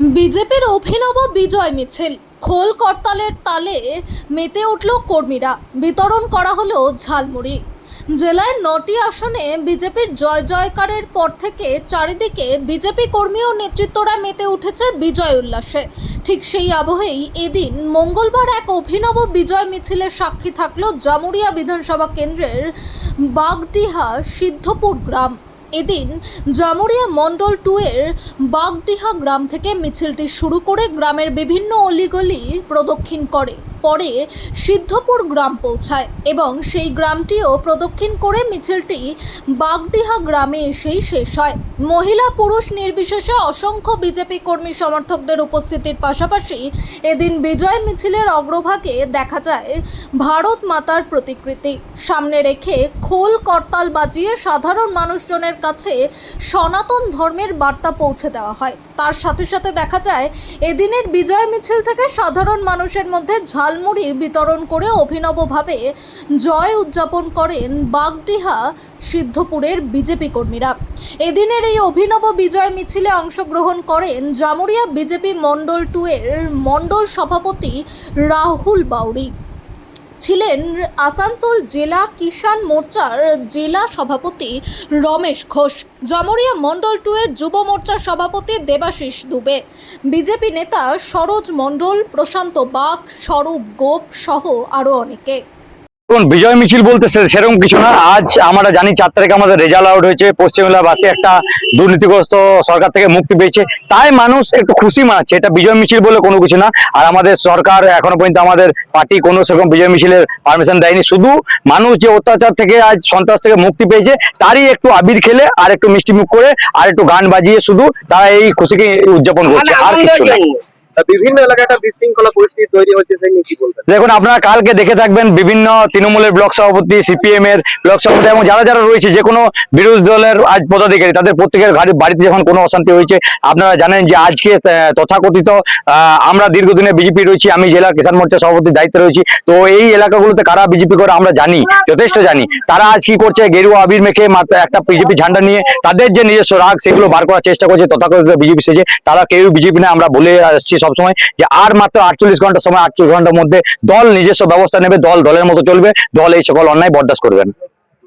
বিজেপির অভিনব বিজয় মিছিল, খোল করতালের তালে মেতে উঠল কর্মীরা। বিতরণ করা হলো ঝালমুড়ি। জেলায় 9টি আসনে বিজেপির জয় জয়কারের পর থেকে চারিদিকে বিজেপি কর্মী ও নেতৃত্বরা মেতে উঠেছে বিজয় উল্লাসে। ঠিক সেই আবহেই এদিন মঙ্গলবার এক অভিনব বিজয় মিছিলের সাক্ষী থাকল জামুরিয়া বিধানসভা কেন্দ্রের বাগডিহা সিদ্ধপুর গ্রাম। এদিন জামুরিয়া মণ্ডল 2 এর বাগডিহা গ্রাম থেকে মিছিলটি শুরু করে গ্রামের বিভিন্ন অলিগলি প্রদক্ষিণ করে, পরে সিদ্ধপুর গ্রাম পৌঁছায় এবং সেই গ্রামটিও প্রদক্ষিণ করে মিছিলটি বাগডিহা গ্রামে এসেই শেষ হয়। মহিলা পুরুষ নির্বিশেষে অসংখ্য বিজেপি কর্মী সমর্থকদের উপস্থিতির পাশাপাশি এদিন বিজয় মিছিলের অগ্রভাগে দেখা যায় ভারত মাতার প্রতিকৃতি সামনে রেখে খোল করতাল বাজিয়ে সাধারণ মানুষজনের কাছে সনাতন ধর্মের বার্তা পৌঁছে দেওয়া হয়। তার সাথে সাথে দেখা যায় এদিনের বিজয় মিছিল থেকে সাধারণ মানুষের মধ্যে ঝালমুড়ি বিতরণ করে অভিনবভাবে জয় উদযাপন করেন বাগডিহা সিদ্ধপুরের বিজেপি কর্মীরা। এদিনের এই অভিনব বিজয় মিছিলে অংশগ্রহণ করেন জামুরিয়া বিজেপি মণ্ডল 2 এর মণ্ডল সভাপতি রাহুল বাউরি, ছিলেন আসানসোল জেলা কিষাণ মোর্চার জেলা সভাপতি রমেশ ঘোষ, জামুরিয়া মণ্ডল 2 এর যুব মোর্চার সভাপতি দেবাশিস দুবে, বিজেপি নেতা সরোজ মণ্ডল, প্রশান্ত বাগ, স্বরূপ গোপ সহ আরও অনেকে। বিজয় মিছিল বলতে সেরকম কিছু না। আজ আমরা জানি 4 তারিখে আমাদের রেজাল্ট আউট হয়েছে, পশ্চিমবাংলাবাসী একটা দুর্নীতিগ্রস্ত সরকার থেকে মুক্তি পেয়েছে, তাই মানুষ একটু খুশি মানাচ্ছে। এটা বিজয় মিছিল বলে কোনো কিছু না। আর আমাদের সরকার এখনো পর্যন্ত আমাদের পার্টি কোনো সেরকম বিজয় মিছিলের পারমিশন দেয়নি। শুধু মানুষ যে অত্যাচার থেকে আজ সন্ত্রাস থেকে মুক্তি পেয়েছে তারই একটু আবির খেলে আর একটু মিষ্টি মুখ করে আর একটু গান বাজিয়ে শুধু তারা এই খুশিকে উদযাপন করছে, আর কিছু না। বিভিন্ন এলাকায় একটা বিশৃঙ্খলা পরিস্থিতি তৈরি হচ্ছে, সেই নিয়ে কি বলবেন? দেখুন, আপনারা কালকে দেখে থাকবেন বিভিন্ন তৃণমূলের ব্লক সভাপতি, সিপিএম এর ব্লক সভাপতি এবং যারা যারা রয়েছে যে কোনো বিরোধী দলের আজ পদাধিকারী, তাদের প্রত্যেকের বাড়িতে যখন কোনো অশান্তি হয়েছে, আপনারা জানেন যে আজকে তথাকথিত আমরা দীর্ঘদিনে বিজেপি রয়েছি, আমি জেলা কিষাণ মোর্চা সভাপতির দায়িত্বে রয়েছি। তো এই এলাকাগুলোতে কারা বিজেপি করে আমরা জানি, যথেষ্ট জানি। তারা আজ কি করছে, গেরুয়া আবির মেখে মাত্র একটা বিজেপি ঝান্ডা নিয়ে তাদের যে নিজস্ব রাগ সেগুলো বার করার চেষ্টা করছে তথাকথিত বিজেপি সেজে। তারা কেউ বিজেপি না, আমরা বলে আসছি সবসময় যে আর মাত্র 48 ঘন্টার সময়, 48 ঘন্টার মধ্যে দল নিজস্ব ব্যবস্থা নেবে, দল দলের মতো চলবে, দল এই সকল অন্যায় বরদাস্ত করবে না।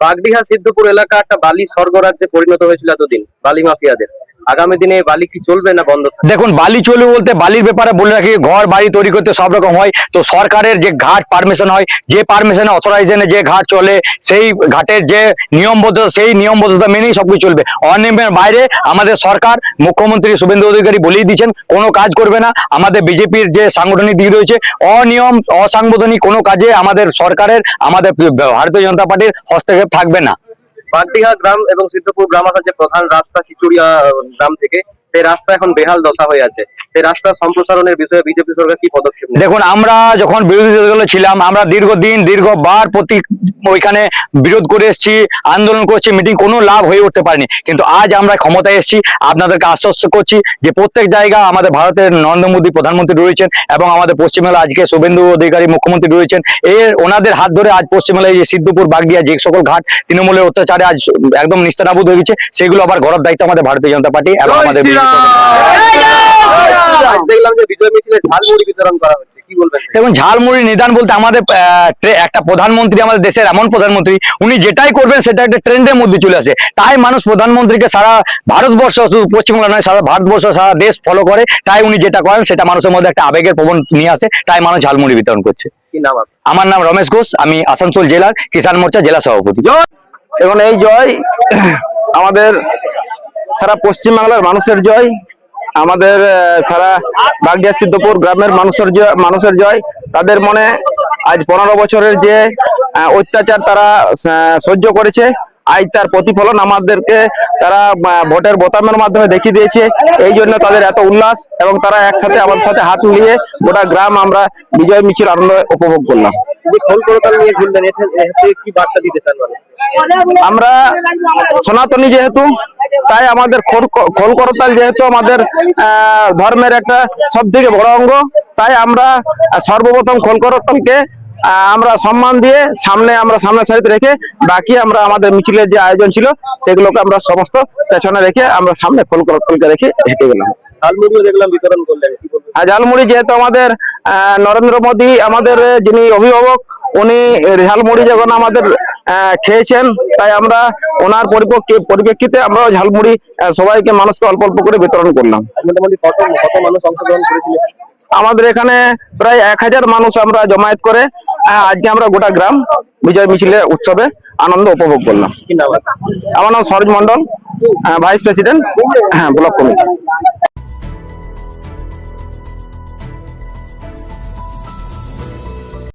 বাগডিহা সিদ্ধপুর এলাকা একটা বালি স্বর্গরাজ্যে পরিণত হয়েছিল এতদিন বালি মাফিয়াদের। আগামী দিনে বালি কি চলবে না বন্ধ? দেখুন, বালি চলবে বলতে বালির ব্যাপারে বলে রাখি, ঘর বাড়ি তৈরি করতে সব রকম হয়। তো সরকারের যে ঘাট পারমিশন হয়, যে পারমিশনে অথরাইজেশনে যে ঘাট চলে, সেই ঘাটের যে নিয়মবদ্ধতা, সেই নিয়মবদ্ধতা মেনেই সবকিছু চলবে। অনিয়মের বাইরে আমাদের সরকার, মুখ্যমন্ত্রী শুভেন্দু অধিকারী বলেই দিচ্ছেন কোনো কাজ করবে না। আমাদের বিজেপির যে সাংগঠনিক দিক রয়েছে, অনিয়ম অসাংবিধানিক কোনো কাজে আমাদের সরকারের, আমাদের ভারতীয় জনতা পার্টির হস্তক্ষেপ থাকবে না। বাগডিহা গ্রাম এবং সিদ্ধপুর গ্রাম আসার যে প্রধান রাস্তা চিচুড়িয়া গ্রাম থেকে, সেই রাস্তা এখন বেহাল দশা হয়ে আছে। সেই রাস্তা সম্প্রসারণের বিষয়ে বিজেপি সরকার কি পদক্ষেপ নেবে? দেখুন, আমরা যখন বিরোধী দলে ছিলাম, আমরা দীর্ঘবার ওইখানে বিরোধ করে এসেছি, আন্দোলন করছি, মিটিং, কোনো লাভ হয়ে উঠতে পারেনি। কিন্তু আজ আমরা ক্ষমতায় এসেছি, আপনাদেরকে আশ্বস্ত করছি যে প্রত্যেক জায়গা আমাদের ভারতের নরেন্দ্র মোদী প্রধানমন্ত্রী রয়েছেন এবং আমাদের পশ্চিমবাংলা আজকে শুভেন্দু অধিকারী মুখ্যমন্ত্রী রয়েছেন। ওনাদের হাত ধরে আজ পশ্চিমবাংলায় যে সিদ্ধপুর বাগডিহা যে সকল ঘাট তৃণমূলের অত্যাচারে আজ একদম নিস্তানাবুদ হয়ে গেছে, সেগুলো আবার গড়ার দায়িত্ব আমাদের ভারতীয় জনতা পার্টি এবং আমাদের দেখলাম যে বিজয় মিছিলে ঝালমুড়ি বিতরণ করা হচ্ছে, কি বলবেন? দেখুন, ঝালমুড়ি নিদান বলতে আমাদের একটা প্রধানমন্ত্রী, আমাদের দেশের এমন প্রধানমন্ত্রী, উনি যেটাই করবেন সেটা একটা ট্রেন্ডের মধ্যে চলে আসে। তাই মানুষ প্রধানমন্ত্রীকে সারা ভারতবর্ষ, শুধু পশ্চিমবাংলা নয়, সারা ভারতবর্ষ, সারা দেশ ফলো করে। তাই উনি যেটা করেন সেটা মানুষের মধ্যে একটা আবেগের প্রবণ নিয়ে আসে, তাই মানুষ ঝালমুড়ি বিতরণ করছে। কি নাম আপনার? আমার নাম রমেশ ঘোষ, আমি আসানসোল জেলার কিষাণ মোর্চা জেলা সভাপতি। এবং এই জয় আমাদের সারা পশ্চিমবাংলার মানুষের জয়, আমাদের সারা বাগডিহা সিদ্ধপুর গ্রামের মানুষের জয়। তাদের মনে আজ 15 বছরের যে অত্যাচার তারা সহ্য করেছে, আজ তার প্রতিফলন আমাদেরকে তারা ভোটের বোতামের মাধ্যমে দেখিয়ে দিয়েছে। এই জন্য তাদের এত উল্লাস এবং তারা একসাথে আমাদের সাথে হাত মিলিয়ে গোটা গ্রাম আমরা বিজয় মিছিল আনন্দ উপভোগ করলাম। আমরা সনাতনী যেহেতু, তাই আমাদের খোল করতাল যেহেতু আমাদের ধর্মের একটা সব থেকে বড় অঙ্গ, তাই আমরা সর্বপ্রথম খোল করতালকে আমরা সম্মান দিয়ে আমরা সামনের সারিতে রেখে বাকি আমরা আমাদের মিছিলের যে আয়োজন ছিল সেগুলোকে আমরা সমস্ত পেছনে রেখে আমরা সামনে ফুলকে রেখে হেঁটে গেলাম। ঝালমুড়িও দেখলাম বিতরণ করলেন, কি বলবেন? আর ঝালমুড়ি যেহেতু আমাদের নরেন্দ্র মোদী আমাদের যিনি অভিভাবক, উনি ঝালমুড়ি যখন আমাদের খেয়েছেন, তাই আমরা ওনার পরিপ্রেক্ষিতে আমরা ঝালমুড়ি সবাইকে মানুষকে অল্প অল্প করে বিতরণ করলাম। মোটামুটি কত মানুষ অংশগ্রহণ করেছিলেন? আমাদের এখানে প্রায় 1000 মানুষ আমরা জমায়েত করে আজকে আমরা গোটা গ্রাম বিজয় মিছিলে উৎসবে আনন্দ উপভোগ করলাম। কি নাম আছে? আমার নাম Saroj Mondal, vice president, block committee.